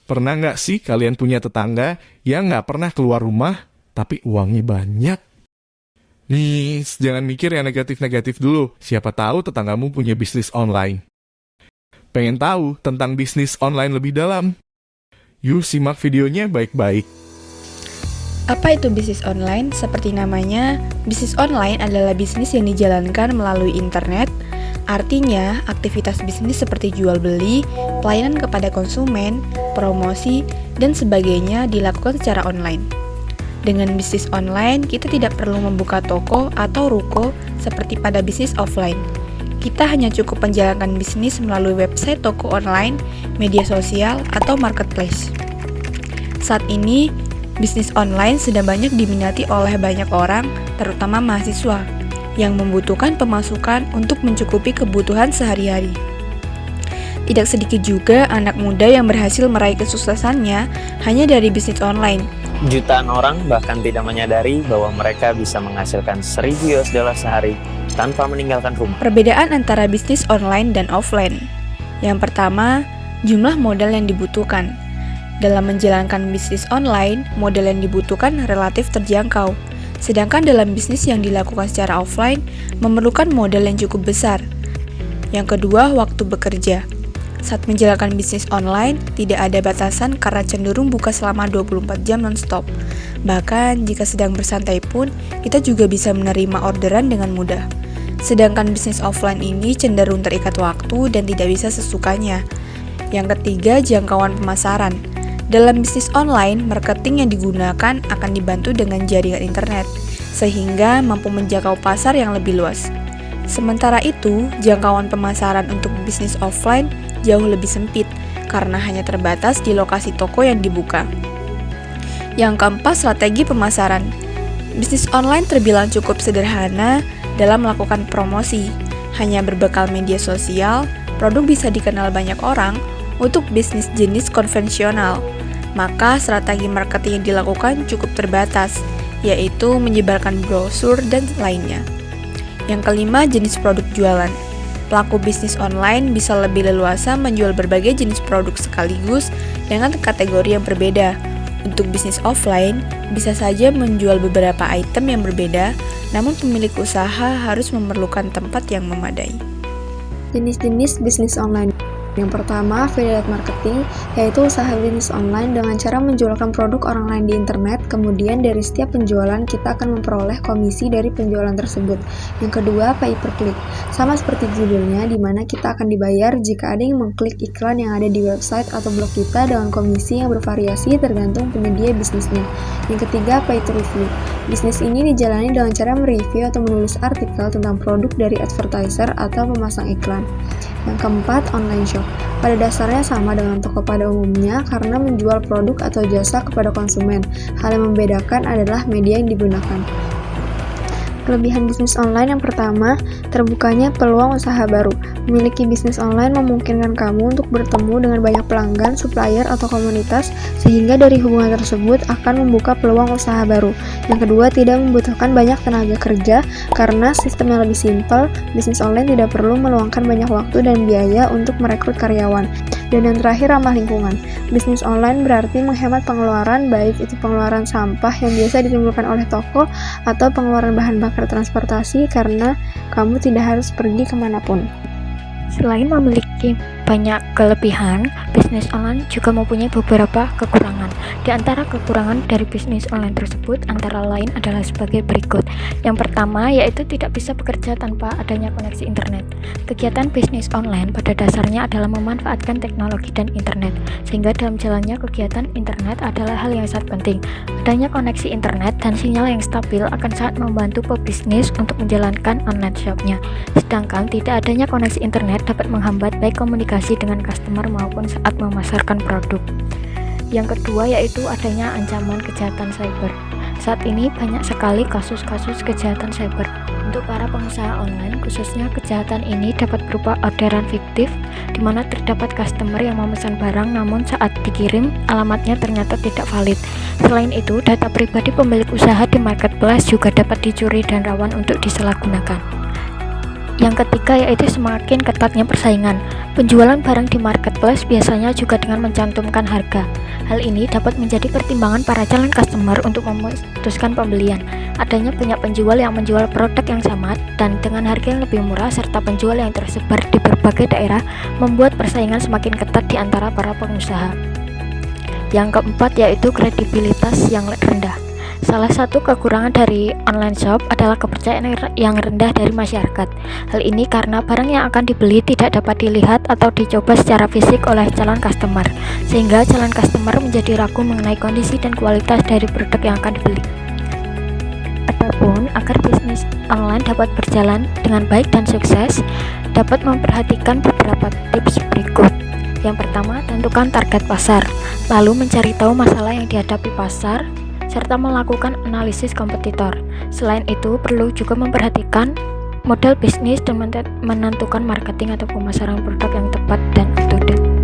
Pernah nggak sih kalian punya tetangga yang nggak pernah keluar rumah, tapi uangnya banyak? Nih, jangan mikir yang negatif-negatif dulu. Siapa tahu tetanggamu punya bisnis online. Pengen tahu tentang bisnis online lebih dalam? Yuk simak videonya baik-baik. Apa itu bisnis online? Seperti namanya, bisnis online adalah bisnis yang dijalankan melalui internet. Artinya, aktivitas bisnis seperti jual beli, pelayanan kepada konsumen, promosi, dan sebagainya dilakukan secara online. Dengan bisnis online, kita tidak perlu membuka toko atau ruko seperti pada bisnis offline. Kita hanya cukup menjalankan bisnis melalui website toko online, media sosial, atau marketplace. Saat ini, bisnis online sudah banyak diminati oleh banyak orang, terutama mahasiswa, yang membutuhkan pemasukan untuk mencukupi kebutuhan sehari-hari. Tidak sedikit juga anak muda yang berhasil meraih kesuksesannya hanya dari bisnis online. Jutaan orang bahkan tidak menyadari bahwa mereka bisa menghasilkan $1.000 sehari tanpa meninggalkan rumah. Perbedaan antara bisnis online dan offline. Yang pertama, jumlah modal yang dibutuhkan. Dalam menjalankan bisnis online, modal yang dibutuhkan relatif terjangkau. Sedangkan dalam bisnis yang dilakukan secara offline, memerlukan modal yang cukup besar. Yang kedua, waktu bekerja. Saat menjalankan bisnis online, tidak ada batasan karena cenderung buka selama 24 jam non-stop. Bahkan, jika sedang bersantai pun, kita juga bisa menerima orderan dengan mudah. Sedangkan bisnis offline ini cenderung terikat waktu dan tidak bisa sesukanya. Yang ketiga, jangkauan pemasaran. Dalam bisnis online, marketing yang digunakan akan dibantu dengan jaringan internet, sehingga mampu menjangkau pasar yang lebih luas. Sementara itu, jangkauan pemasaran untuk bisnis offline jauh lebih sempit, karena hanya terbatas di lokasi toko yang dibuka. Yang keempat, strategi pemasaran. Bisnis online terbilang cukup sederhana dalam melakukan promosi. Hanya berbekal media sosial, produk bisa dikenal banyak orang. Untuk bisnis jenis konvensional, maka strategi marketing yang dilakukan cukup terbatas, yaitu menyebarkan brosur dan lainnya. Yang kelima, jenis produk jualan. Pelaku bisnis online bisa lebih leluasa menjual berbagai jenis produk sekaligus dengan kategori yang berbeda. Untuk bisnis offline, bisa saja menjual beberapa item yang berbeda, namun pemilik usaha harus memerlukan tempat yang memadai. Jenis-jenis bisnis online. Yang pertama, affiliate marketing, yaitu usaha bisnis online dengan cara menjualkan produk orang lain di internet, kemudian dari setiap penjualan kita akan memperoleh komisi dari penjualan tersebut. Yang kedua, pay per click. Sama seperti judulnya, di mana kita akan dibayar jika ada yang mengklik iklan yang ada di website atau blog kita dengan komisi yang bervariasi tergantung penyedia bisnisnya. Yang ketiga, pay to review. Bisnis ini dijalani dengan cara mereview atau menulis artikel tentang produk dari advertiser atau pemasang iklan. Yang keempat, online shop. Pada dasarnya sama dengan toko pada umumnya karena menjual produk atau jasa kepada konsumen. Hal yang membedakan adalah media yang digunakan. Kelebihan bisnis online yang pertama, terbukanya peluang usaha baru. Memiliki bisnis online memungkinkan kamu untuk bertemu dengan banyak pelanggan, supplier, atau komunitas, sehingga dari hubungan tersebut akan membuka peluang usaha baru. Yang kedua, tidak membutuhkan banyak tenaga kerja, karena sistemnya lebih simpel, bisnis online tidak perlu meluangkan banyak waktu dan biaya untuk merekrut karyawan. Dan yang terakhir, ramah lingkungan. Bisnis online berarti menghemat pengeluaran, baik itu pengeluaran sampah yang biasa ditimbulkan oleh toko, atau pengeluaran bahan bakar transportasi karena kamu tidak harus pergi kemanapun. Selain memiliki banyak kelebihan, bisnis online juga mempunyai beberapa kekurangan. Di antara kekurangan dari bisnis online tersebut antara lain adalah sebagai berikut. Yang pertama yaitu tidak bisa bekerja tanpa adanya koneksi internet. Kegiatan bisnis online pada dasarnya adalah memanfaatkan teknologi dan internet, sehingga dalam jalannya kegiatan internet adalah hal yang sangat penting. Adanya koneksi internet dan sinyal yang stabil akan sangat membantu pebisnis untuk menjalankan online shopnya. Sedangkan tidak adanya koneksi internet dapat menghambat baik komunikasi dengan customer maupun saat memasarkan produk. Yang kedua yaitu adanya ancaman kejahatan cyber. Saat ini banyak sekali kasus-kasus kejahatan cyber. Untuk para pengusaha online, khususnya kejahatan ini dapat berupa orderan fiktif, di mana terdapat customer yang memesan barang namun saat dikirim alamatnya ternyata tidak valid. Selain itu, data pribadi pemilik usaha di marketplace juga dapat dicuri dan rawan untuk disalahgunakan. Yang ketiga yaitu semakin ketatnya persaingan. Penjualan barang di marketplace biasanya juga dengan mencantumkan harga. Hal ini dapat menjadi pertimbangan para calon customer untuk memutuskan pembelian. Adanya banyak penjual yang menjual produk yang sama dan dengan harga yang lebih murah serta penjual yang tersebar di berbagai daerah membuat persaingan semakin ketat di antara para pengusaha. Yang keempat yaitu kredibilitas yang rendah. Salah satu kekurangan dari online shop adalah kepercayaan yang rendah dari masyarakat. Hal ini karena barang yang akan dibeli tidak dapat dilihat atau dicoba secara fisik oleh calon customer, sehingga calon customer menjadi ragu mengenai kondisi dan kualitas dari produk yang akan dibeli. Adapun agar bisnis online dapat berjalan dengan baik dan sukses, dapat memperhatikan beberapa tips berikut. Yang pertama, tentukan target pasar, lalu mencari tahu masalah yang dihadapi pasar, serta melakukan analisis kompetitor. Selain itu, perlu juga memperhatikan model bisnis dan menentukan marketing atau pemasaran produk yang tepat dan up to date.